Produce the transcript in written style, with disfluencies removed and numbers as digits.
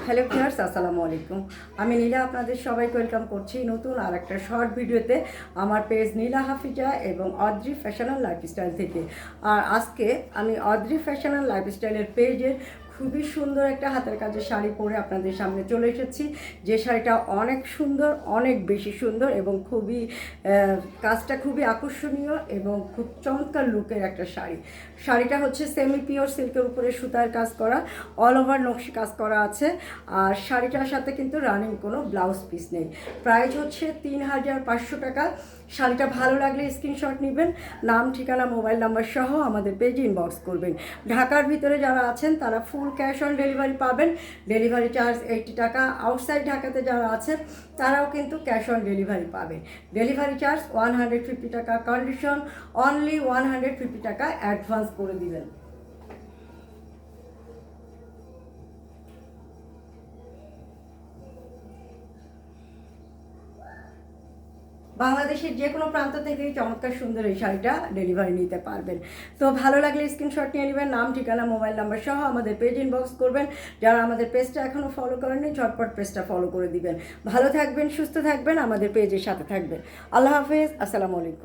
Hello viewers, আসসালামু আলাইকুম। আমি নীলা আপনাদের সবাইকে ওয়েলকাম করছি নতুন আর একটা শর্ট ভিডিওতে আমার পেজ নীলা হাফিজা এবং অদ্রি ফ্যাশন অ্যান্ড লাইফস্টাইল থেকে। আর আজকে আমি অদ্রি ফ্যাশন অ্যান্ড লাইফস্টাইলের পেজের খুবই সুন্দর একটা হাতের কাজের শাড়ি পরে আপনাদের সামনে চলে এসেছি। যে শাড়িটা অনেক সুন্দর, অনেক বেশি সুন্দর এবং কাজটা খুবই আকর্ষণীয় এবং খুব চমৎকার লুকের একটা শাড়ি। শাড়িটা হচ্ছে সেমি পিওর সিল্কের উপরে সুতার কাজ করা, অল ওভার নকশি কাজ করা আছে। আর শাড়িটার সাথে কিন্তু রানিং কোনো ব্লাউজ পিস নেই। প্রাইস হচ্ছে ৩,৫০০ টাকা। শাড়িটা ভালো লাগলে স্ক্রিনশট নেবেন, নাম, ঠিকানা, মোবাইল নাম্বার সহ আমাদের পেজে ইনবক্স করবেন। ঢাকার ভিতরে যারা আছেন তারা ফুল ক্যাশ অন ডেলিভারি পাবেন, ডেলিভারি চার্জ 80 টাকা। আউটসাইড ঢাকাতে যারা আছেন তারাও কিন্তু ক্যাশ অন ডেলিভারি পাবেন, ডেলিভারি চার্জ 150 টাকা। কন্ডিশন অনলি 150 টাকা অ্যাডভান্স করে দিবেন। বাংলাদেশের যে কোনো প্রান্ত থেকেই চমৎকার সুন্দর এই শাড়িটা ডেলিভারি নিতে পারবেন। তো ভালো লাগলে স্ক্রিনশট নিয়ে নেবেন, নাম, ঠিকানা, মোবাইল নাম্বার সহ আমাদের পেজ ইনবক্স করবেন। যারা আমাদের পেজটা এখনও ফলো করেননি ঝটপট পেজটা ফলো করে দিবেন। ভালো থাকবেন, সুস্থ থাকবেন, আমাদের পেজের সাথে থাকবেন। আল্লাহ হাফেজ, আসসালামু আলাইকুম।